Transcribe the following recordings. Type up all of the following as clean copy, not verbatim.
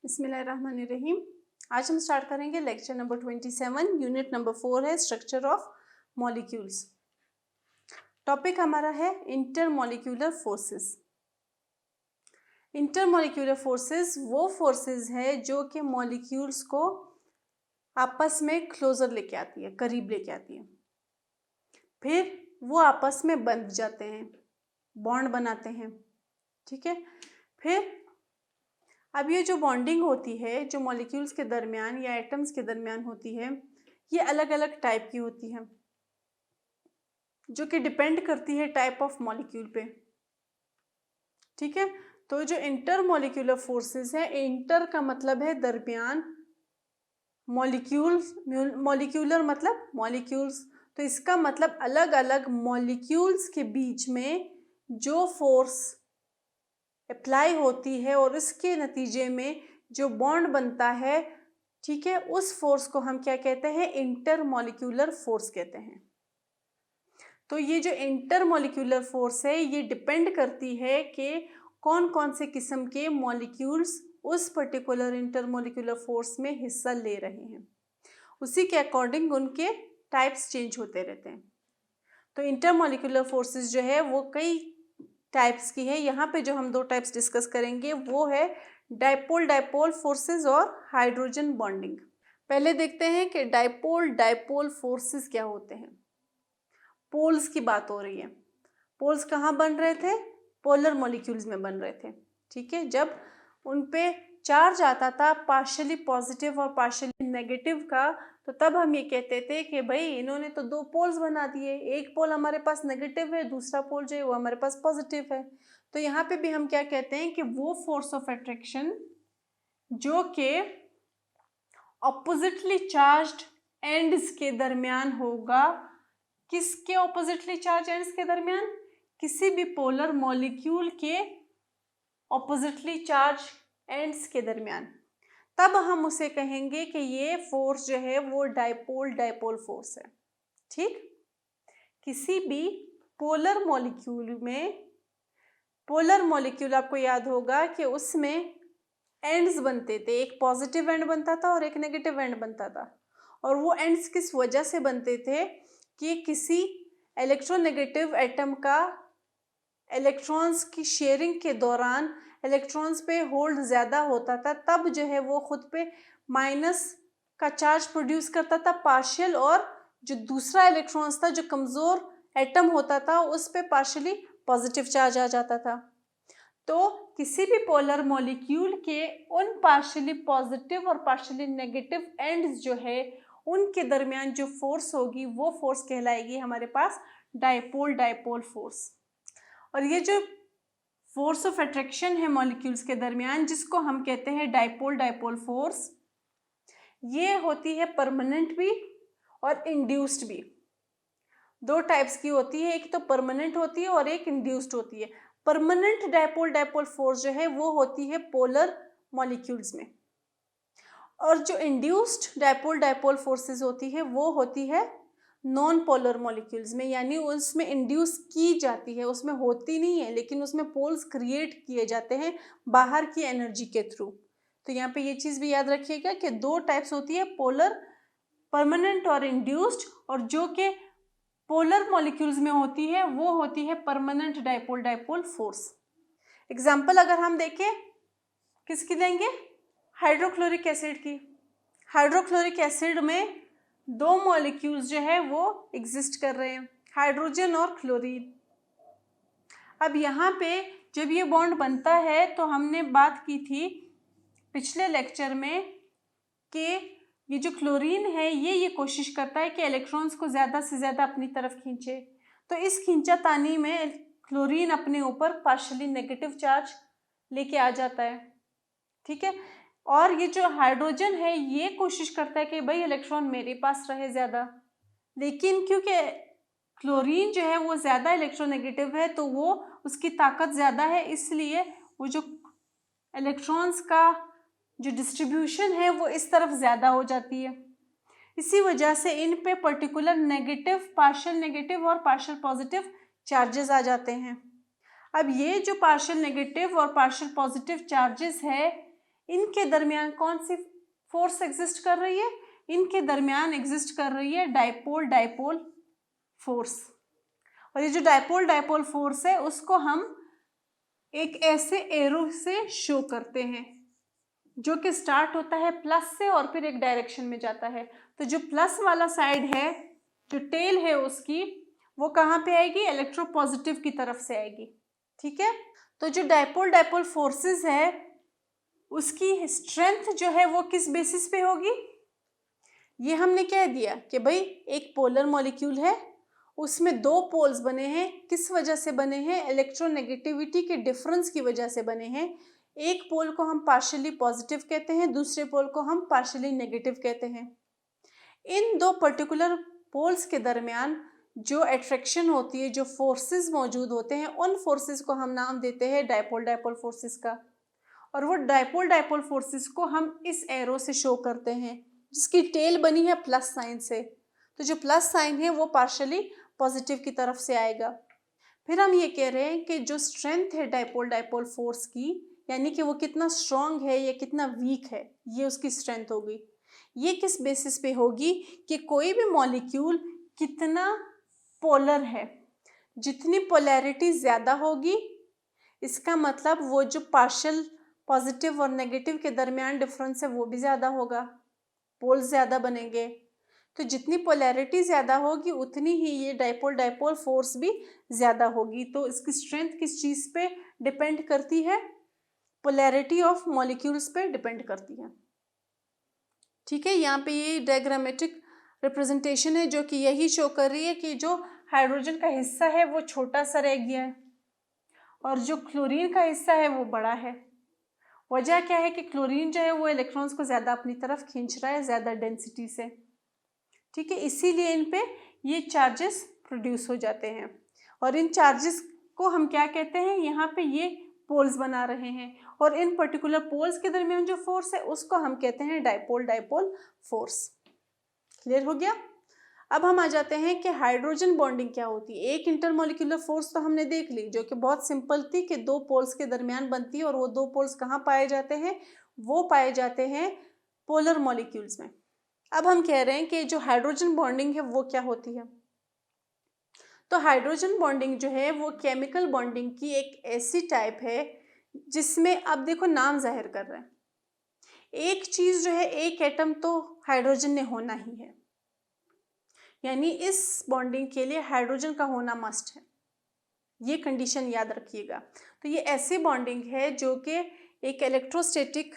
बिस्मिल्लाहिर्रहमानिर्रहीम। आज हम स्टार्ट करेंगे लेक्चर नंबर 27, यूनिट नंबर 4 है स्ट्रक्चर ऑफ मॉलिक्यूल्स। टॉपिक हमारा है इंटरमॉलिक्यूलर फोर्सेस। इंटरमॉलिक्यूलर फोर्सेस वो फोर्सेस है जो कि मॉलिक्यूल्स को आपस में क्लोजर लेके आती है, करीब लेके आती है। फिर वो आपस में बंध जाते हैं, बॉन्ड बनाते हैं। ठीक है, फिर अब ये जो बॉन्डिंग होती है जो मॉलिक्यूल्स के दरमियान या एटम्स के दरमियान होती है, ये अलग अलग टाइप की होती है जो कि डिपेंड करती है टाइप ऑफ मॉलिक्यूल पे। ठीक है, तो जो इंटर मॉलिक्यूलर फोर्सेस है, इंटर का मतलब है दरमियान, मॉलिक्यूल्स, मॉलिक्यूलर मतलब मॉलिक्यूल्स, तो इसका मतलब अलग अलग मॉलिक्यूल्स के बीच में जो फोर्स अप्लाई होती है और इसके नतीजे में जो बॉन्ड बनता है, ठीक है, उस फोर्स को हम क्या कहते हैं? इंटर मॉलिक्यूलर फोर्स कहते हैं। तो ये जो इंटर मॉलिक्यूलर फोर्स है ये डिपेंड करती है कि कौन कौन से किस्म के मॉलिक्यूल्स उस पर्टिकुलर इंटर मॉलिक्यूलर फोर्स में हिस्सा ले रहे हैं। उसी के अकॉर्डिंग उनके टाइप्स चेंज होते रहते हैं। तो इंटर मॉलिक्यूलर फोर्सेस जो है वो कई टाइप्स की है। यहाँ पे जो हम दो टाइप्स डिस्कस करेंगे वो है डाइपोल डाइपोल फोर्सेस और हाइड्रोजन बॉन्डिंग। पहले देखते हैं कि डाइपोल डाइपोल फोर्सेस क्या होते हैं। पोल्स की बात हो रही है। पोल्स कहाँ बन रहे थे? पोलर मॉलिक्यूल्स में बन रहे थे। ठीक है, जब उन पे चार्ज आता था पार्शियली पॉजिटिव और पार्शियली नेगेटिव का, तो तब हम ये कहते थे कि भाई इन्होंने तो दो पोल्स बना दिए, एक पोल हमारे पास नेगेटिव है, दूसरा पोल जो है वो हमारे पास पॉजिटिव है। तो यहाँ पे भी हम क्या कहते हैं कि वो फोर्स ऑफ अट्रैक्शन जो कि ऑपोजिटली चार्ज्ड एंड्स के दरमियान होगा। किसके ऑपोजिटली चार्ज एंड्स के दरमियान? किसी भी पोलर मॉलिक्यूल के ऑपोजिटली चार्ज एंड्स के दरमियान। तब हम उसे कहेंगे कि ये फोर्स जो है वो डाइपोल डाइपोल फोर्स है। ठीक, किसी भी पोलर मॉलिक्यूल में, पोलर मॉलिक्यूल आपको याद होगा कि उसमें एंड्स बनते थे, एक पॉजिटिव एंड बनता था और एक नेगेटिव एंड बनता था। और वो एंड्स किस वजह से बनते थे कि किसी इलेक्ट्रोनेगेटिव एटम का इलेक्ट्रॉन्स की शेयरिंग के दौरान इलेक्ट्रॉन्स पे होल्ड ज़्यादा होता था, तब जो है वो खुद पे माइनस का चार्ज प्रोड्यूस करता था पार्शियल, और जो दूसरा इलेक्ट्रॉन्स था जो कमज़ोर एटम होता था उस पे पार्शियली पॉजिटिव चार्ज आ जाता था। तो किसी भी पोलर मॉलिक्यूल के उन पार्शियली पॉजिटिव और पार्शियली नेगेटिव एंड्स जो है उनके दरमियान जो फोर्स होगी वो फोर्स कहलाएगी हमारे पास डाइपोल डाइपोल फोर्स। और ये जो फोर्स ऑफ अट्रैक्शन है मॉलिक्यूल्स के दरमियान जिसको हम कहते हैं डाइपोल डाइपोल फोर्स, ये होती है परमानेंट भी और इंड्यूस्ड भी। दो टाइप्स की होती है, एक तो परमानेंट होती है और एक इंड्यूस्ड होती है। परमानेंट डाइपोल डाइपोल फोर्स जो है वो होती है पोलर मॉलिक्यूल्स में, और जो इंड्यूस्ड डाइपोल डाइपोल फोर्सेस होती है वो होती है नॉन पोलर मॉलिक्यूल्स में, यानी उसमें इंड्यूस की जाती है, उसमें होती नहीं है लेकिन उसमें पोल्स क्रिएट किए जाते हैं बाहर की एनर्जी के थ्रू। तो यहाँ पे ये चीज़ भी याद रखिएगा कि दो टाइप्स होती है, पोलर परमानेंट और इंड्यूस्ड, और जो कि पोलर मॉलिक्यूल्स में होती है वो होती है permanent dipole dipole force. Example अगर हम देखें किसकी लेंगे? हाइड्रोक्लोरिक एसिड की। हाइड्रोक्लोरिक एसिड में दो मॉलिक्यूल्स जो है वो एग्जिस्ट कर रहे हैं, हाइड्रोजन और क्लोरीन। अब यहाँ पे जब ये बॉन्ड बनता है तो हमने बात की थी पिछले लेक्चर में कि ये जो क्लोरीन है ये कोशिश करता है कि इलेक्ट्रॉन्स को ज़्यादा से ज़्यादा अपनी तरफ खींचे। तो इस खींचातानी में क्लोरीन अपने ऊपर पार्शियली नेगेटिव चार्ज लेके आ जाता है। ठीक है, और ये जो हाइड्रोजन है ये कोशिश करता है कि भाई इलेक्ट्रॉन मेरे पास रहे ज़्यादा, लेकिन क्योंकि क्लोरीन जो है वो ज़्यादा इलेक्ट्रोनेगेटिव है तो वो उसकी ताकत ज़्यादा है, इसलिए वो जो इलेक्ट्रॉन्स का जो डिस्ट्रीब्यूशन है वो इस तरफ ज़्यादा हो जाती है। इसी वजह से इन पे पर्टिकुलर नेगेटिव, पार्शियल नेगेटिव और पार्शियल पॉजिटिव चार्जेस आ जाते हैं। अब ये जो पार्शियल नेगेटिव और पार्शियल पॉजिटिव चार्जेस है इनके दरमियान कौन सी फोर्स एग्जिस्ट कर रही है? इनके दरमियान एग्जिस्ट कर रही है डाइपोल डाइपोल फोर्स। और ये जो डाइपोल डाइपोल फोर्स है उसको हम एक ऐसे एरो से शो करते हैं जो कि स्टार्ट होता है प्लस से और फिर एक डायरेक्शन में जाता है। तो जो प्लस वाला साइड है, जो टेल है उसकी, वो कहाँ पे आएगी? इलेक्ट्रोपॉजिटिव की तरफ से आएगी। ठीक है, तो जो डाइपोल डाइपोल फोर्सेस है उसकी स्ट्रेंथ जो है वो किस बेसिस पे होगी? ये हमने कह दिया कि भाई एक पोलर मॉलिक्यूल है, उसमें दो पोल्स बने हैं। किस वजह से बने हैं? इलेक्ट्रोनेगेटिविटी के डिफरेंस की वजह से बने हैं। एक पोल को हम पार्शियली पॉजिटिव कहते हैं, दूसरे पोल को हम पार्शियली नेगेटिव कहते हैं। इन दो पर्टिकुलर पोल्स के दरमियान जो अट्रैक्शन होती है, जो फोर्सेस मौजूद होते हैं, उन फोर्सेस को हम नाम देते हैं डाइपोल डाइपोल फोर्सेस का। और वो डाइपोल डाइपोल फोर्सेस को हम इस एरो से शो करते हैं जिसकी टेल बनी है प्लस साइन से। तो जो प्लस साइन है वो पार्शियली पॉजिटिव की तरफ से आएगा। फिर हम ये कह रहे हैं कि जो स्ट्रेंथ है डाइपोल डाइपोल फोर्स की, यानी कि वो कितना स्ट्रॉन्ग है या कितना वीक है, ये उसकी स्ट्रेंथ होगी। ये किस बेसिस पे होगी? कि कोई भी मॉलिक्यूल कितना पोलर है। जितनी पोलैरिटी ज़्यादा होगी, इसका मतलब वो जो पार्शियल पॉजिटिव और नेगेटिव के दरमियान डिफरेंस है वो भी ज़्यादा होगा, पोल्स ज़्यादा बनेंगे। तो जितनी पोलैरिटी ज़्यादा होगी उतनी ही ये डाइपोल डाइपोल फोर्स भी ज़्यादा होगी। तो इसकी स्ट्रेंथ किस चीज़ पे डिपेंड करती है? पोलैरिटी ऑफ मॉलिक्यूल्स पे डिपेंड करती है। ठीक है, यहाँ पे ये डायग्रामेटिक रिप्रेजेंटेशन है जो कि यही शो कर रही है कि जो हाइड्रोजन का हिस्सा है वो छोटा सा रह गया है और जो क्लोरीन का हिस्सा है वो बड़ा है। वजह क्या है कि क्लोरीन जो है वो इलेक्ट्रॉन्स को ज़्यादा अपनी तरफ खींच रहा है, ज़्यादा डेंसिटी से। ठीक है, इसीलिए इन पे ये चार्जेस प्रोड्यूस हो जाते हैं। और इन चार्जेस को हम क्या कहते हैं? यहाँ पे ये पोल्स बना रहे हैं और इन पर्टिकुलर पोल्स के दरमियान जो फोर्स है उसको हम कहते हैं डाइपोल डाइपोल फोर्स। क्लियर हो गया? अब हम आ जाते हैं कि हाइड्रोजन बॉन्डिंग क्या होती है। एक इंटरमॉलिक्यूलर फोर्स तो हमने देख ली जो कि बहुत सिंपल थी कि दो पोल्स के दरमियान बनती है, और वो दो पोल्स कहाँ पाए जाते हैं? वो पाए जाते हैं पोलर मॉलिक्यूल्स में। अब हम कह रहे हैं कि जो हाइड्रोजन बॉन्डिंग है वो क्या होती है। तो हाइड्रोजन बॉन्डिंग जो है वो केमिकल बॉन्डिंग की एक ऐसी टाइप है जिसमें, अब देखो नाम जाहिर कर रहे हैं, एक चीज़ जो है, एक एटम तो हाइड्रोजन ने होना ही है, यानी इस बॉन्डिंग के लिए हाइड्रोजन का होना मस्ट है। ये कंडीशन याद रखिएगा। तो ये ऐसी बॉन्डिंग है जो कि एक इलेक्ट्रोस्टैटिक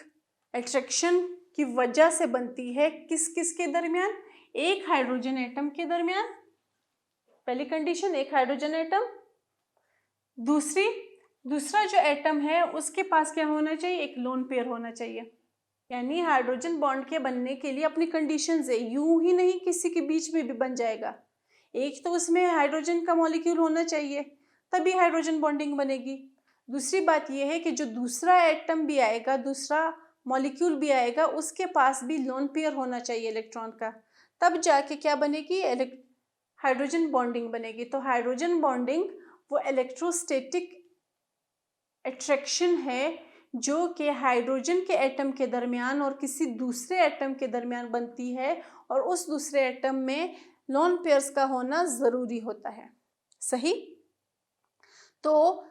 अट्रैक्शन की वजह से बनती है। किस किस के दरमियान? एक हाइड्रोजन एटम के दरमियान, पहली कंडीशन, एक हाइड्रोजन एटम। दूसरा जो एटम है उसके पास क्या होना चाहिए? एक लोन पेयर होना चाहिए। यानी हाइड्रोजन बॉन्ड के बनने के लिए अपनी कंडीशंस है, यूं ही नहीं किसी के बीच में भी बन जाएगा। एक तो उसमें हाइड्रोजन का मॉलिक्यूल होना चाहिए, तभी हाइड्रोजन बॉन्डिंग बनेगी। दूसरी बात यह है कि जो दूसरा एटम भी आएगा, दूसरा मॉलिक्यूल भी आएगा, उसके पास भी लोन पेयर होना चाहिए इलेक्ट्रॉन का, तब जाके क्या बनेगी? हाइड्रोजन बॉन्डिंग बनेगी। तो हाइड्रोजन बॉन्डिंग वो इलेक्ट्रोस्टैटिक अट्रैक्शन है जो कि हाइड्रोजन के एटम के दरमियान और किसी दूसरे एटम के दरमियान बनती है, और उस दूसरे एटम में लोन पेयर्स का होना ज़रूरी होता है। सही? तो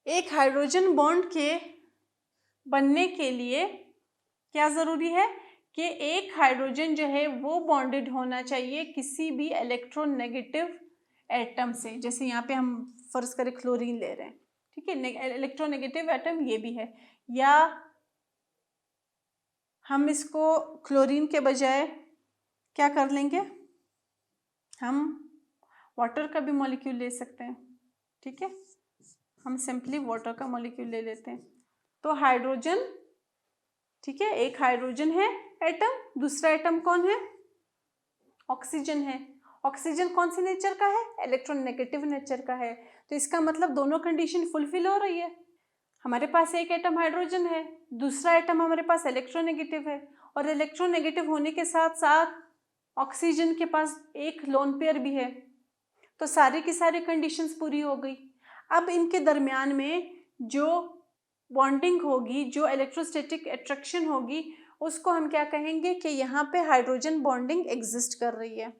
एक हाइड्रोजन बॉन्ड के बनने के लिए क्या ज़रूरी है? कि एक हाइड्रोजन जो है वो बॉन्डेड होना चाहिए किसी भी इलेक्ट्रोनेगेटिव एटम से। जैसे यहाँ पे हम फर्ज करें क्लोरीन ले रहे हैं, ठीक है, इलेक्ट्रोनेगेटिव एटम ये भी है, या हम इसको क्लोरीन के बजाय क्या कर लेंगे? हम वाटर का भी मॉलिक्यूल ले सकते हैं। ठीक है, हम सिंपली वाटर का मॉलिक्यूल ले लेते हैं। तो हाइड्रोजन, ठीक है, एक हाइड्रोजन है एटम, दूसरा एटम कौन है? ऑक्सीजन है। ऑक्सीजन कौन से नेचर का है? इलेक्ट्रोनेगेटिव नेचर का है। तो इसका मतलब दोनों कंडीशन फुलफिल हो रही है। हमारे पास एक एटम हाइड्रोजन है, दूसरा एटम हमारे पास इलेक्ट्रोनेगेटिव है, और इलेक्ट्रोनेगेटिव होने के साथ साथ ऑक्सीजन के पास एक लोन पेयर भी है। तो सारी की सारी कंडीशंस पूरी हो गई। अब इनके दरमियान में जो बॉन्डिंग होगी, जो इलेक्ट्रोस्टैटिक अट्रैक्शन होगी, उसको हम क्या कहेंगे कि यहाँ पे हाइड्रोजन बॉन्डिंग एग्जिस्ट कर रही है।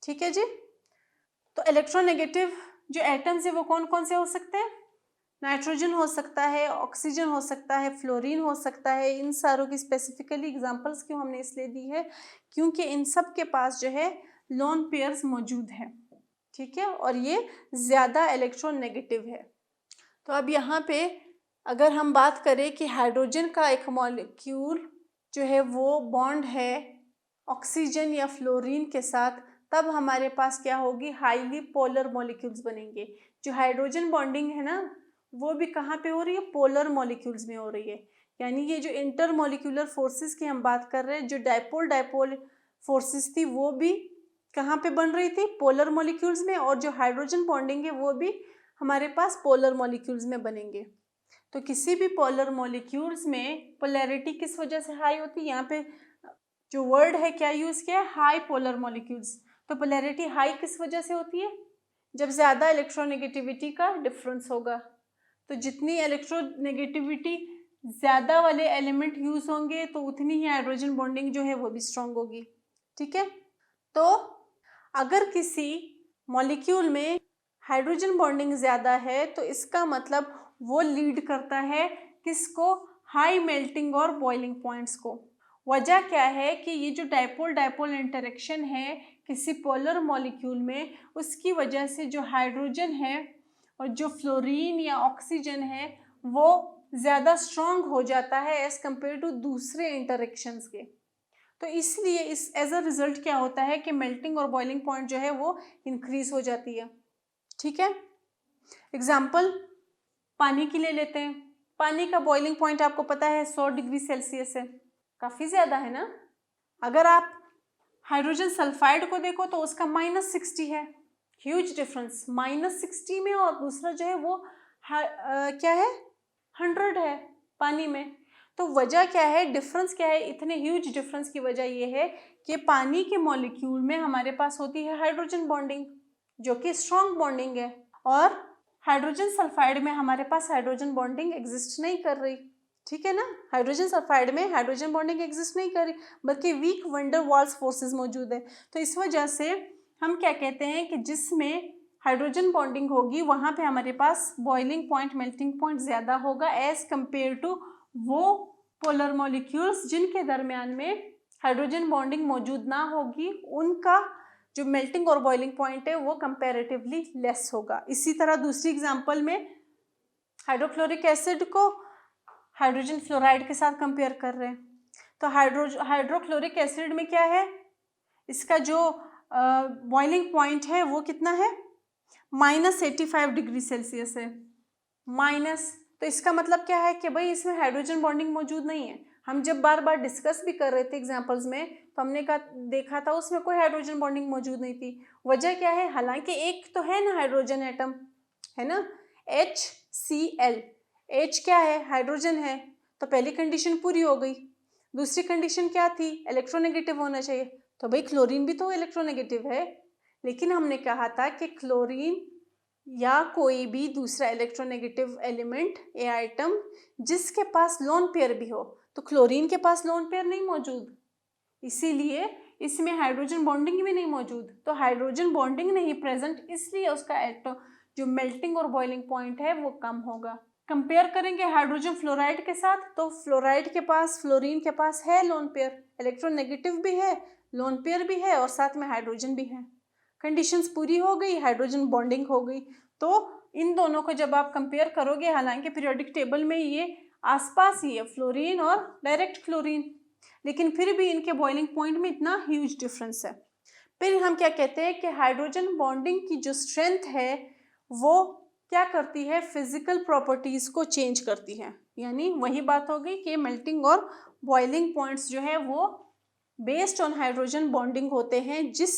ठीक है जी। तो इलेक्ट्रोनेगेटिव जो एटम्स है वो कौन कौन से हो सकते हैं? नाइट्रोजन हो सकता है, ऑक्सीजन हो सकता है, फ्लोरीन हो सकता है। इन सारों की स्पेसिफिकली एग्जांपल्स क्यों हमने इसलिए दी है, क्योंकि इन सब के पास जो है लोन पेयर्स मौजूद हैं। ठीक है, और ये ज़्यादा इलेक्ट्रोनेगेटिव है। तो अब यहाँ पे अगर हम बात करें कि हाइड्रोजन का एक मॉलिक्यूल जो है वो बॉन्ड है ऑक्सीजन या फ्लोरीन के साथ, तब हमारे पास क्या होगी, हाईली पोलर मॉलिक्यूल्स बनेंगे। जो हाइड्रोजन बॉन्डिंग है ना, वो भी कहाँ पे हो रही है, पोलर मॉलिक्यूल्स में हो रही है। यानी ये जो इंटर मॉलिक्यूलर फोर्सेस की हम बात कर रहे हैं, जो डायपोल डायपोल फोर्सेस थी वो भी कहाँ पे बन रही थी, पोलर मॉलिक्यूल्स में, और जो हाइड्रोजन बॉन्डिंग है वो भी हमारे पास पोलर मॉलिक्यूल्स में बनेंगे। तो किसी भी पोलर मॉलिक्यूल्स में पोलैरिटी किस वजह से हाई होती है, यहाँ पे जो वर्ड है क्या यूज किया है, हाई पोलर मॉलिक्यूल्स। तो पोलैरिटी हाई किस वजह से होती है, जब ज्यादा इलेक्ट्रोनेगेटिविटी का डिफरेंस होगा। तो जितनी इलेक्ट्रोनेगेटिविटी ज्यादा वाले एलिमेंट यूज होंगे तो उतनी ही हाइड्रोजन बॉन्डिंग जो है वो भी स्ट्रांग होगी। ठीक है, तो अगर किसी मॉलिक्यूल में हाइड्रोजन बॉन्डिंग ज़्यादा है तो इसका मतलब वो लीड करता है किसको, हाई मेल्टिंग और बॉइलिंग पॉइंट्स को। वजह क्या है कि ये जो डायपोल डायपोल इंटरेक्शन है किसी पोलर मॉलिक्यूल में, उसकी वजह से जो हाइड्रोजन है और जो फ्लोरीन या ऑक्सीजन है वो ज़्यादा स्ट्रॉन्ग हो जाता है एज़ कम्पेयर टू दूसरे इंटरेक्शंस के। तो इसलिए इस एज अ रिजल्ट क्या होता है कि मेल्टिंग और बॉइलिंग पॉइंट जो है वो इंक्रीज हो जाती है। ठीक है, एग्जाम्पल पानी की ले लेते हैं। पानी का बॉइलिंग पॉइंट आपको पता है 100 डिग्री सेल्सियस है, काफ़ी ज़्यादा है ना। अगर आप हाइड्रोजन सल्फाइड को देखो तो उसका -60 है, ह्यूज डिफरेंस। -60 में और दूसरा जो है वो क्या है 100 है पानी में। तो वजह क्या है, डिफरेंस क्या है, इतने ह्यूज डिफरेंस की वजह ये है कि पानी के मॉलिक्यूल में हमारे पास होती है हाइड्रोजन बॉन्डिंग जो कि स्ट्रॉन्ग बॉन्डिंग है, और हाइड्रोजन सल्फाइड में हमारे पास हाइड्रोजन बॉन्डिंग एग्जिस्ट नहीं कर रही। ठीक है ना, हाइड्रोजन सल्फाइड में हाइड्रोजन बॉन्डिंग एग्जिस्ट नहीं कर रही, बल्कि वीक वंडर वाल्स फोर्सेस मौजूद है। तो इस वजह से हम क्या कहते हैं कि जिसमें हाइड्रोजन बॉन्डिंग होगी वहाँ पे हमारे पास बॉइलिंग पॉइंट मेल्टिंग पॉइंट ज़्यादा होगा एज कम्पेयर टू वो पोलर मॉलिक्यूल्स जिनके दरमियान में हाइड्रोजन बॉन्डिंग मौजूद ना होगी, उनका जो मेल्टिंग और बॉइलिंग पॉइंट है वो कंपैरेटिवली लेस होगा। इसी तरह दूसरी एग्जांपल में हाइड्रोक्लोरिक एसिड को हाइड्रोजन फ्लोराइड के साथ कंपेयर कर रहे हैं। तो हाइड्रोक्लोरिक एसिड में क्या है, इसका जो बॉइलिंग पॉइंट है वो कितना है, -85 डिग्री सेल्सियस है। माइनस, तो इसका मतलब क्या है कि भाई इसमें हाइड्रोजन बॉन्डिंग मौजूद नहीं है। हम जब बार बार डिस्कस भी कर रहे थे एग्जांपल्स में तो हमने देखा था उसमें कोई हाइड्रोजन बॉन्डिंग मौजूद नहीं थी। वजह क्या है, हालांकि एक तो है ना हाइड्रोजन एटम, है ना, HCl, H क्या है, हाइड्रोजन है, तो पहली कंडीशन पूरी हो गई। दूसरी कंडीशन क्या थी, इलेक्ट्रोनेगेटिव होना चाहिए, तो भाई क्लोरीन भी तो इलेक्ट्रोनेगेटिव है। लेकिन हमने कहा था कि क्लोरीन या कोई भी दूसरा इलेक्ट्रोनेगेटिव एलिमेंट या आइटम जिसके पास लोन पेयर भी हो, तो क्लोरीन के पास लोन पेयर नहीं मौजूद, इसीलिए इसमें हाइड्रोजन बॉन्डिंग भी नहीं मौजूद। तो हाइड्रोजन बॉन्डिंग नहीं प्रेजेंट, इसलिए उसका एटम जो मेल्टिंग और बॉइलिंग पॉइंट है वो कम होगा। कंपेयर करेंगे हाइड्रोजन फ्लोराइड के साथ, तो फ्लोराइड के पास फ्लोरीन के पास है लोन पेयर, इलेक्ट्रोनेगेटिव भी है, लोन पेयर भी है और साथ में हाइड्रोजन भी है। कंडीशंस पूरी हो गई, हाइड्रोजन बॉन्डिंग हो गई। तो इन दोनों को जब आप कंपेयर करोगे, हालांकि पीरियोडिक टेबल में ये आसपास ही है फ्लोरीन और डायरेक्ट क्लोरीन, लेकिन फिर भी इनके बॉइलिंग पॉइंट में इतना ह्यूज डिफरेंस है। फिर हम क्या कहते हैं कि हाइड्रोजन बॉन्डिंग की जो स्ट्रेंथ है वो क्या करती है, फिजिकल प्रॉपर्टीज को चेंज करती है। यानी वही बात हो गई कि मेल्टिंग और बॉइलिंग पॉइंट्स जो है वो बेस्ड ऑन हाइड्रोजन बॉन्डिंग होते हैं। जिस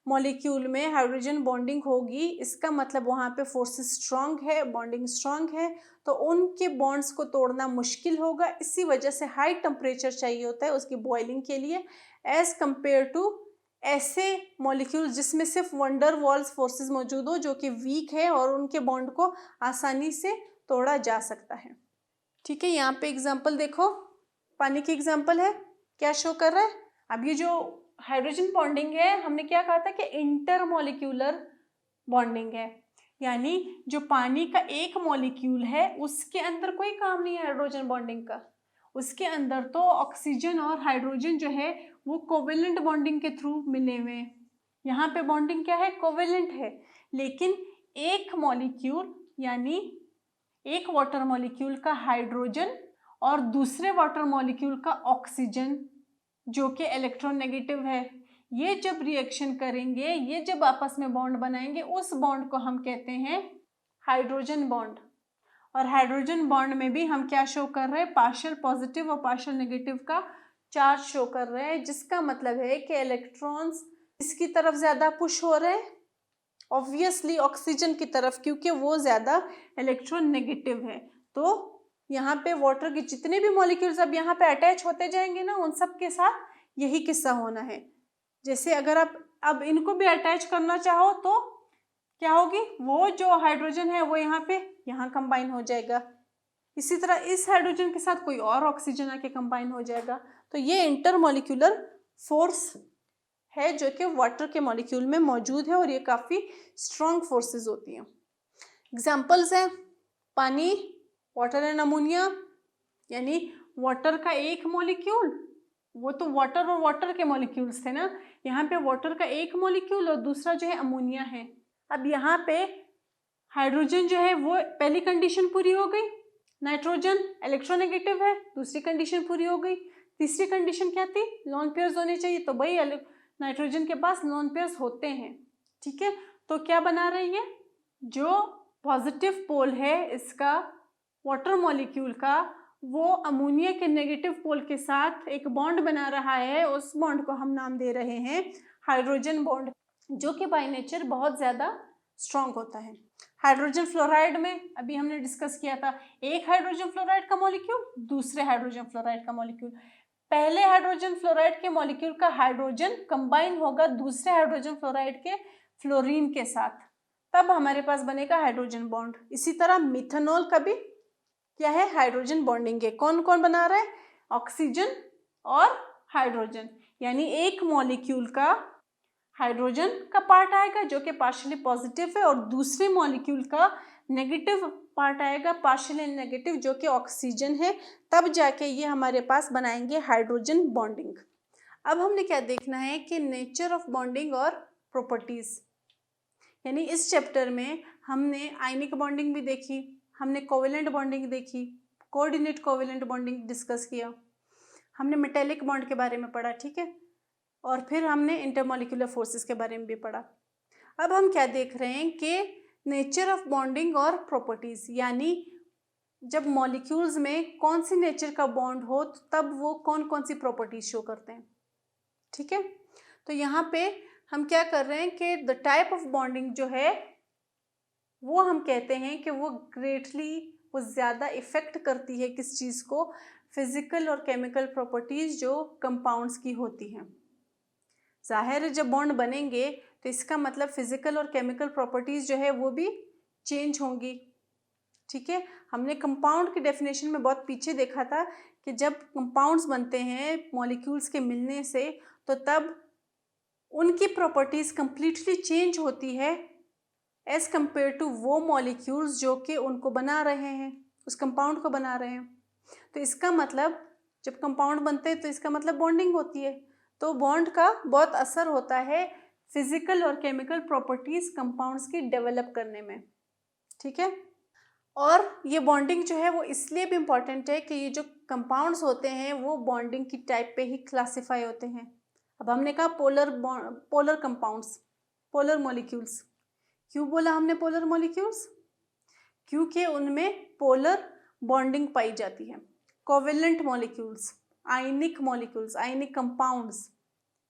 मॉलिक्यूल में हाइड्रोजन बॉन्डिंग होगी इसका मतलब वहाँ पे फोर्सेस स्ट्रांग है, बॉन्डिंग स्ट्रांग है, तो उनके बॉन्ड्स को तोड़ना मुश्किल होगा। इसी वजह से हाई टेम्परेचर चाहिए होता है उसकी बॉइलिंग के लिए, एज कंपेयर टू ऐसे मॉलिक्यूल जिसमें सिर्फ वंडर वॉल्स फोर्सेस मौजूद हो जो कि वीक है और उनके बॉन्ड को आसानी से तोड़ा जा सकता है। ठीक है, यहाँ पे एग्जाम्पल देखो, पानी की एग्जाम्पल है, क्या शो कर रहा है। अब ये जो हाइड्रोजन बॉन्डिंग है, हमने क्या कहा था कि इंटरमोलिक्यूलर बॉन्डिंग है, यानी जो पानी का एक मॉलिक्यूल है उसके अंदर कोई काम नहीं है हाइड्रोजन बॉन्डिंग का, उसके अंदर तो ऑक्सीजन और हाइड्रोजन जो है वो कोवेलेंट बॉन्डिंग के थ्रू मिले हुए हैं। यहाँ पे बॉन्डिंग क्या है, कोवेलेंट है। लेकिन एक मॉलिक्यूल यानी एक वाटर मॉलिक्यूल का हाइड्रोजन और दूसरे वाटर मॉलिक्यूल का ऑक्सीजन जो कि इलेक्ट्रोनेगेटिव है, ये जब रिएक्शन करेंगे, ये जब आपस में बॉन्ड बनाएंगे, उस बॉन्ड को हम कहते हैं हाइड्रोजन बॉन्ड। और हाइड्रोजन बॉन्ड में भी हम क्या शो कर रहे हैं, पार्शियल पॉजिटिव और पार्शियल नेगेटिव का चार्ज शो कर रहे हैं, जिसका मतलब है कि इलेक्ट्रॉन्स इसकी तरफ ज़्यादा पुश हो रहे हैं, ऑब्वियसली ऑक्सीजन की तरफ, क्योंकि वो ज़्यादा इलेक्ट्रॉन नेगेटिव है। तो यहाँ पे वाटर के जितने भी मॉलिक्यूल्स अब यहाँ पे अटैच होते जाएंगे ना, उन सब के साथ यही किस्सा होना है। जैसे अगर आप अब इनको भी अटैच करना चाहो तो क्या होगी, वो जो हाइड्रोजन है वो यहाँ कंबाइन हो जाएगा, इसी तरह इस हाइड्रोजन के साथ कोई और ऑक्सीजन आके कंबाइन हो जाएगा। तो ये इंटरमॉलिक्यूलर फोर्स है जो कि वाटर के मॉलिक्यूल में मौजूद है और ये काफ़ी स्ट्रॉन्ग फोर्सेस होती हैं। एग्जाम्पल्स हैं पानी, वाटर एंड अमोनिया, यानी वाटर का एक मॉलिक्यूल, वो तो वाटर और वाटर के मॉलिक्यूल्स थे ना, यहाँ पे वाटर का एक मॉलिक्यूल और दूसरा जो है अमोनिया है। अब यहाँ पे हाइड्रोजन जो है वो पहली कंडीशन पूरी हो गई, नाइट्रोजन इलेक्ट्रोनेगेटिव है, दूसरी कंडीशन पूरी हो गई। तीसरी कंडीशन क्या थी, लोन पेयर्स होने चाहिए, तो भाई नाइट्रोजन के पास लोन पेयर्स होते हैं। ठीक है, तो क्या बना रही है, जो पॉजिटिव पोल है इसका वाटर मॉलिक्यूल का, वो अमोनिया के नेगेटिव पोल के साथ एक बॉन्ड बना रहा है, उस बॉन्ड को हम नाम दे रहे हैं हाइड्रोजन बॉन्ड, जो कि बाय नेचर बहुत ज़्यादा स्ट्रॉन्ग होता है। हाइड्रोजन फ्लोराइड में अभी हमने डिस्कस किया था, एक हाइड्रोजन फ्लोराइड का मॉलिक्यूल, दूसरे हाइड्रोजन फ्लोराइड का मॉलिक्यूल, पहले हाइड्रोजन फ्लोराइड के मॉलिक्यूल का हाइड्रोजन कंबाइन होगा दूसरे हाइड्रोजन फ्लोराइड के फ्लोरीन के साथ, तब हमारे पास बनेगा हाइड्रोजन बॉन्ड। इसी तरह मिथेनॉल का भी क्या है, हाइड्रोजन बॉन्डिंग है। कौन कौन बना रहा है, ऑक्सीजन और हाइड्रोजन, यानी एक मॉलिक्यूल का हाइड्रोजन का पार्ट आएगा जो कि पार्शियली पॉजिटिव है, और दूसरे मॉलिक्यूल का नेगेटिव पार्ट आएगा पार्शियली नेगेटिव जो कि ऑक्सीजन है, तब जाके ये हमारे पास बनाएंगे हाइड्रोजन बॉन्डिंग। अब हमने क्या देखना है कि नेचर ऑफ बॉन्डिंग और प्रॉपर्टीज, यानी इस चैप्टर में हमने आयनिक बॉन्डिंग भी देखी, हमने कोवेलेंट बॉन्डिंग देखी, कोऑर्डिनेट कोवेलेंट बॉन्डिंग डिस्कस किया, हमने मेटेलिक बॉन्ड के बारे में पढ़ा, ठीक है, और फिर हमने इंटरमॉलिक्यूलर फोर्सेस के बारे में भी पढ़ा। अब हम क्या देख रहे हैं कि नेचर ऑफ बॉन्डिंग और प्रॉपर्टीज, यानी जब मॉलिक्यूल्स में कौन सी नेचर का बॉन्ड हो तो तब वो कौन कौन सी प्रॉपर्टीज शो करते हैं। ठीक है, तो यहाँ पे हम क्या कर रहे हैं कि द टाइप ऑफ बॉन्डिंग जो है वो हम कहते हैं कि वो ग्रेटली, वो ज़्यादा इफेक्ट करती है किस चीज़ को, फिजिकल और केमिकल प्रॉपर्टीज जो कंपाउंड्स की होती हैं। जाहिर है जब बॉन्ड बनेंगे तो इसका मतलब फिजिकल और केमिकल प्रॉपर्टीज जो है वो भी चेंज होंगी। ठीक है, हमने कंपाउंड की डेफिनेशन में बहुत पीछे देखा था कि जब कंपाउंड्स बनते हैं मॉलिक्यूल्स के मिलने से तो तब उनकी प्रॉपर्टीज कंप्लीटली चेंज होती है एज कंपेयर टू वो मॉलिक्यूल्स जो कि उनको बना रहे हैं, उस कंपाउंड को बना रहे हैं। तो इसका मतलब जब कंपाउंड बनते हैं तो इसका मतलब बॉन्डिंग होती है, तो बॉन्ड का बहुत असर होता है फिजिकल और केमिकल प्रॉपर्टीज कंपाउंड्स की डेवलप करने में। ठीक है, और ये बॉन्डिंग जो है वो इसलिए भी इम्पॉर्टेंट है कि ये जो कंपाउंड्स होते हैं वो बॉन्डिंग की टाइप पे ही क्लासिफाई होते हैं। अब हमने कहा पोलर कंपाउंड्स, पोलर मॉलिक्यूल्स, क्यों बोला हमने पोलर मॉलिक्यूल्स, क्योंकि उनमें पोलर बॉन्डिंग पाई जाती है। कोवेलेंट मॉलिक्यूल्स, आयनिक मॉलिक्यूल्स, आयनिक कंपाउंड्स,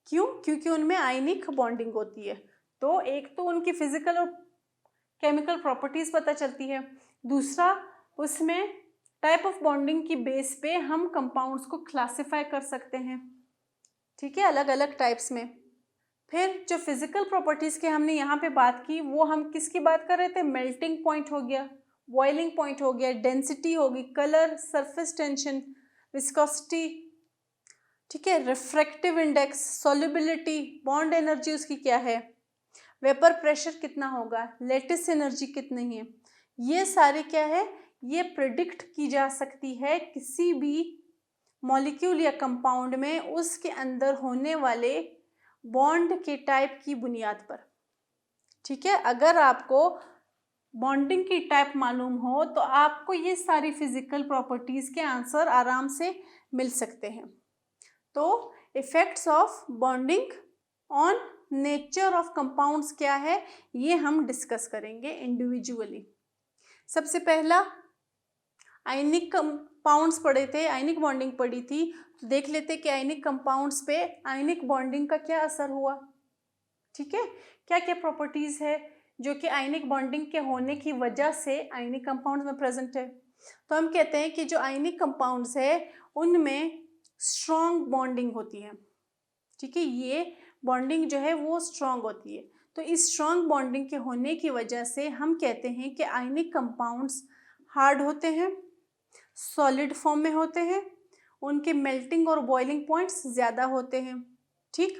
क्यों, क्योंकि उनमें आयनिक बॉन्डिंग होती है। तो एक तो उनकी फिजिकल और केमिकल प्रॉपर्टीज पता चलती है, दूसरा उसमें टाइप ऑफ बॉन्डिंग की बेस पे हम कंपाउंड्स को क्लासिफाई कर सकते हैं। ठीक है, अलग अलग टाइप्स में। फिर जो फिजिकल प्रॉपर्टीज की हमने यहाँ पे बात की वो हम किसकी बात कर रहे थे, मेल्टिंग पॉइंट हो गया, बॉइलिंग पॉइंट हो गया, डेंसिटी होगी, कलर, सरफेस टेंशन, विस्कोसिटी, ठीक है, refractive index, solubility, bond energy उसकी क्या है, वेपर प्रेशर कितना होगा, लेटिस एनर्जी कितनी है, ये सारे क्या है, ये प्रिडिक्ट की जा सकती है किसी भी मॉलिक्यूल या कंपाउंड में उसके अंदर होने वाले बॉन्ड के टाइप की बुनियाद पर। ठीक है, अगर आपको बॉन्डिंग की टाइप मालूम हो तो आपको ये सारी फिजिकल प्रॉपर्टीज के आंसर आराम से मिल सकते हैं। तो effects of bonding on nature of compounds क्या है, ये हम डिस्कस करेंगे इंडिविजुअली। सबसे पहला आयनिक कंपाउंड्स पढ़े थे, आयनिक बॉन्डिंग पढ़ी थी, तो देख लेते कि आयनिक कंपाउंड्स पे आयनिक बॉन्डिंग का क्या असर हुआ। ठीक है, क्या क्या प्रॉपर्टीज है जो कि आयनिक बॉन्डिंग के होने की वजह से आयनिक कंपाउंड्स में प्रेजेंट है। तो हम कहते हैं कि जो आयनिक कंपाउंड्स है उनमें स्ट्रॉन्ग बॉन्डिंग होती है। ठीक है, ये बॉन्डिंग जो है वो स्ट्रॉन्ग होती है। तो इस स्ट्रॉन्ग बॉन्डिंग के होने की वजह से हम कहते हैं कि आयनिक कंपाउंड्स हार्ड होते हैं, सॉलिड फॉर्म में होते हैं, उनके मेल्टिंग और बॉइलिंग पॉइंट्स ज़्यादा होते हैं। ठीक,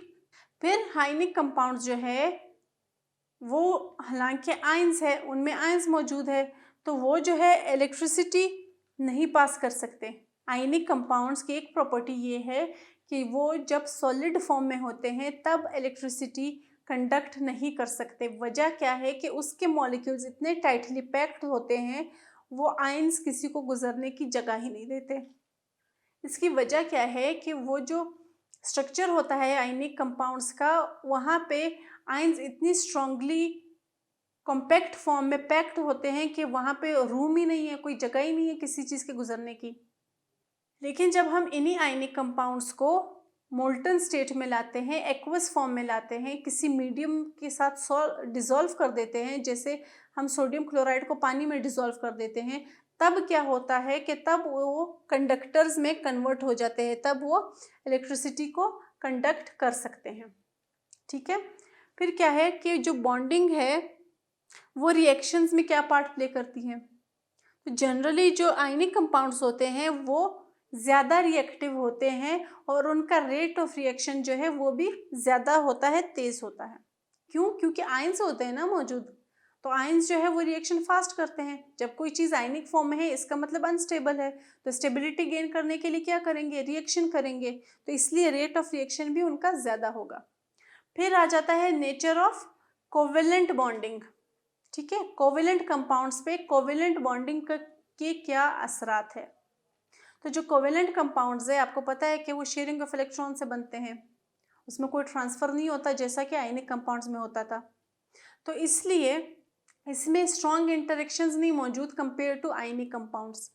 फिर आयनिक कंपाउंड्स जो है वो हालांकि आयंस है, उनमें आयंस मौजूद है, तो वो जो है इलेक्ट्रिसिटी नहीं पास कर सकते। आयनिक कंपाउंड्स की एक प्रॉपर्टी ये है कि वो जब सॉलिड फॉर्म में होते हैं तब इलेक्ट्रिसिटी कंडक्ट नहीं कर सकते। वजह क्या है कि उसके मॉलिक्यूल्स इतने टाइटली पैक्ड होते हैं, वो आयंस किसी को गुजरने की जगह ही नहीं देते। इसकी वजह क्या है कि वो जो स्ट्रक्चर होता है आयनिक कंपाउंड्स का, वहाँ पे आयंस इतनी स्ट्रांगली कॉम्पैक्ट फॉर्म में पैक्ड होते हैं कि वहाँ पे रूम ही नहीं है, कोई जगह ही नहीं है किसी चीज़ के गुजरने की। लेकिन जब हम इन्हीं आयनिक कंपाउंड्स को मोल्टन स्टेट में लाते हैं, एक्वस फॉर्म में लाते हैं, किसी मीडियम के साथ डिसॉल्व कर देते हैं, जैसे हम सोडियम क्लोराइड को पानी में डिसॉल्व कर देते हैं, तब क्या होता है कि तब वो कंडक्टर्स में कन्वर्ट हो जाते हैं, तब वो इलेक्ट्रिसिटी को कंडक्ट कर सकते हैं। ठीक है, फिर क्या है कि जो बॉन्डिंग है वो रिएक्शंस में क्या पार्ट प्ले करती है। तो जनरली जो आयनिक कंपाउंड्स होते हैं वो ज़्यादा रिएक्टिव होते हैं और उनका रेट ऑफ रिएक्शन जो है वो भी ज़्यादा होता है, तेज़ होता है। क्यों? क्योंकि आयंस होते हैं ना मौजूद, तो आयंस जो है वो रिएक्शन फास्ट करते हैं। जब कोई चीज़ आयनिक फॉर्म में है इसका मतलब अनस्टेबल है, तो स्टेबिलिटी गेन करने के लिए क्या करेंगे, रिएक्शन करेंगे, तो इसलिए रेट ऑफ रिएक्शन भी उनका ज़्यादा होगा। फिर आ जाता है नेचर ऑफ कोवेलेंट बॉन्डिंग। ठीक है, कोवेलेंट कंपाउंड्स पे कोवेलेंट बॉन्डिंग के क्या असरात है। तो जो कोवेलेंट कंपाउंड्स है आपको पता है कि वो शेयरिंग ऑफ इलेक्ट्रॉन से बनते हैं, उसमें कोई ट्रांसफ़र नहीं होता जैसा कि आयनिक कंपाउंड्स में होता था। तो इसलिए इसमें स्ट्रॉन्ग इंटरेक्शंस नहीं मौजूद कंपेयर टू आयनिक कंपाउंड्स,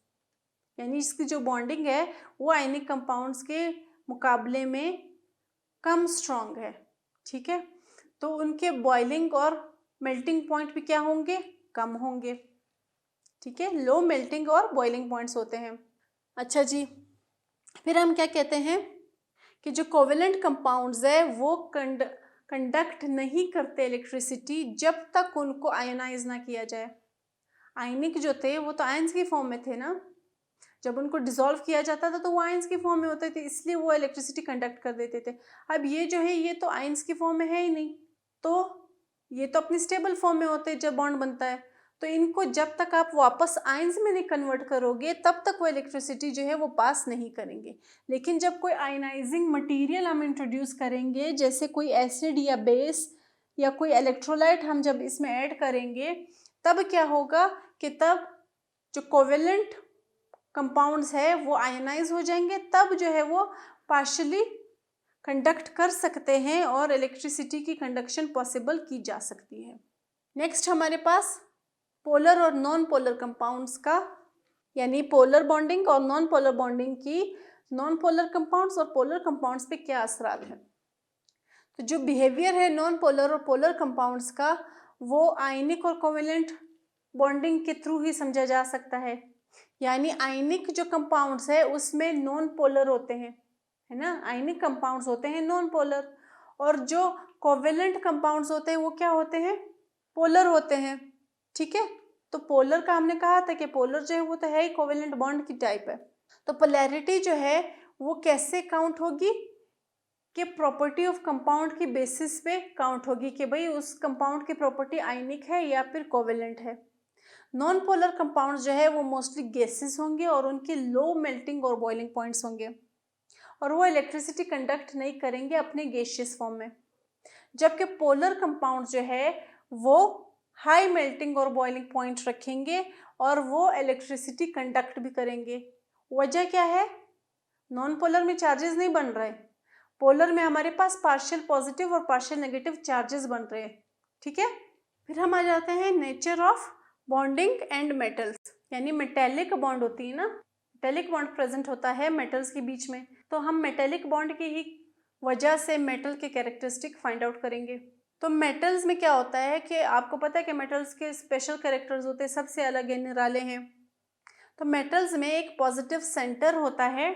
यानी इसकी जो बॉन्डिंग है वो आयनिक कंपाउंड्स के मुकाबले में कम स्ट्रॉन्ग है। ठीक है, तो उनके बॉइलिंग और मेल्टिंग पॉइंट भी क्या होंगे, कम होंगे। ठीक है, लो मेल्टिंग और बॉइलिंग पॉइंट्स होते हैं। अच्छा जी, फिर हम क्या कहते हैं कि जो कोवेलेंट कंपाउंड्स है वो कंडक्ट नहीं करते इलेक्ट्रिसिटी जब तक उनको आयनाइज ना किया जाए। आयनिक जो थे वो तो आयंस की फॉर्म में थे ना, जब उनको डिसॉल्व किया जाता था तो वो आयंस की फॉर्म में होते थे, इसलिए वो इलेक्ट्रिसिटी कंडक्ट कर देते थे। अब ये जो है ये तो आयंस की फॉर्म में है ही नहीं, तो ये तो अपनी स्टेबल फॉर्म में होते हैं जब बॉन्ड बनता है, तो इनको जब तक आप वापस आयंस में नहीं कन्वर्ट करोगे तब तक वो इलेक्ट्रिसिटी जो है वो पास नहीं करेंगे। लेकिन जब कोई आयनाइजिंग मटेरियल हम इंट्रोड्यूस करेंगे, जैसे कोई एसिड या बेस या कोई इलेक्ट्रोलाइट हम जब इसमें ऐड करेंगे, तब क्या होगा कि तब जो कोवेलेंट कंपाउंड्स है वो आयनाइज हो जाएंगे, तब जो है वो पार्शियली कंडक्ट कर सकते हैं और इलेक्ट्रिसिटी की कंडक्शन पॉसिबल की जा सकती है। नेक्स्ट हमारे पास पोलर और नॉन पोलर कंपाउंड्स का, यानी पोलर बॉन्डिंग और नॉन पोलर बॉन्डिंग की नॉन पोलर कंपाउंड्स और पोलर कंपाउंड्स पे क्या असरात है। तो जो बिहेवियर है नॉन पोलर और पोलर कंपाउंड्स का वो आयनिक और कोवेलेंट बॉन्डिंग के थ्रू ही समझा जा सकता है। यानी आयनिक जो कंपाउंड्स है उसमें नॉन पोलर होते हैं, है ना, आयनिक कंपाउंड्स होते हैं नॉन पोलर, और जो कोवेलेंट कंपाउंड्स होते हैं वो क्या होते हैं, पोलर होते हैं। ठीक है, तो पोलर का हमने कहा था कि पोलर जो है वो तो है ही कोवेलेंट बॉन्ड की टाइप है। तो पोलैरिटी जो है वो कैसे काउंट होगी कि प्रॉपर्टी ऑफ कंपाउंड की बेसिस पे काउंट होगी कि भाई उस कंपाउंड की प्रॉपर्टी आयनिक है या फिर कोवेलेंट है। नॉन पोलर कंपाउंड जो है वो मोस्टली गैसेस होंगे और उनकी लो मेल्टिंग और बॉइलिंग पॉइंट्स होंगे और वो इलेक्ट्रिसिटी कंडक्ट नहीं करेंगे अपने गैसियस फॉर्म में। जबकि पोलर कंपाउंड जो है वो हाई मेल्टिंग और बॉइलिंग पॉइंट रखेंगे और वो इलेक्ट्रिसिटी कंडक्ट भी करेंगे। वजह क्या है? नॉन पोलर में चार्जेस नहीं बन रहे, पोलर में हमारे पास पार्शियल पॉजिटिव और पार्शियल नेगेटिव चार्जेस बन रहे हैं। ठीक है, फिर हम आ जाते हैं nature of bonding and metals, यानी मेटेलिक बॉन्ड होती है ना, मेटेलिक बॉन्ड प्रेजेंट होता है मेटल्स के बीच में। तो हम मेटेलिक बॉन्ड की ही वजह से मेटल के कैरेक्टरिस्टिक फाइंड आउट करेंगे। तो मेटल्स में क्या होता है कि आपको पता है कि मेटल्स के स्पेशल कैरेक्टर्स होते हैं, सबसे अलग है, निराले हैं। तो मेटल्स में एक पॉजिटिव सेंटर होता है,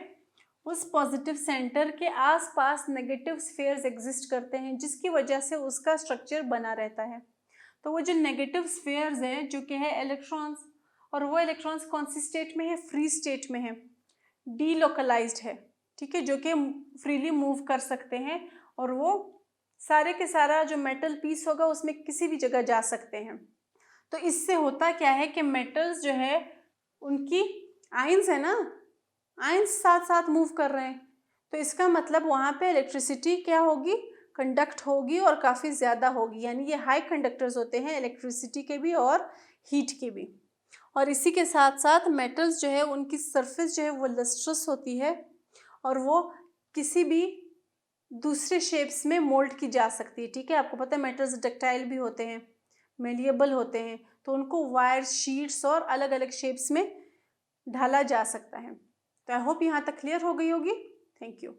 उस पॉजिटिव सेंटर के आसपास नेगेटिव स्फीयर्स एग्जिस्ट करते हैं जिसकी वजह से उसका स्ट्रक्चर बना रहता है। तो वो जो नेगेटिव स्फीयर्स हैं जो कि है इलेक्ट्रॉन्स, और वो इलेक्ट्रॉन्स कौन सी स्टेट में है? फ्री स्टेट में है, डीलोकलाइज्ड है। ठीक है, जो कि फ्रीली मूव कर सकते हैं और वो सारे के सारा जो मेटल पीस होगा उसमें किसी भी जगह जा सकते हैं। तो इससे होता क्या है कि मेटल्स जो है उनकी आयंस है ना, आयंस साथ साथ मूव कर रहे हैं, तो इसका मतलब वहाँ पे इलेक्ट्रिसिटी क्या होगी? कंडक्ट होगी और काफ़ी ज़्यादा होगी, यानी ये हाई कंडक्टर्स होते हैं इलेक्ट्रिसिटी के भी और हीट के भी। और इसी के साथ साथ मेटल्स जो है उनकी सरफेस जो है वो लस्ट्रस होती है और वो किसी भी दूसरे शेप्स में मोल्ड की जा सकती है। ठीक है, आपको पता है मेटल्स डक्टाइल भी होते हैं, मेलिएबल होते हैं, तो उनको वायर, शीट्स और अलग अलग शेप्स में ढाला जा सकता है। तो आई होप यहाँ तक क्लियर हो गई होगी। Thank you.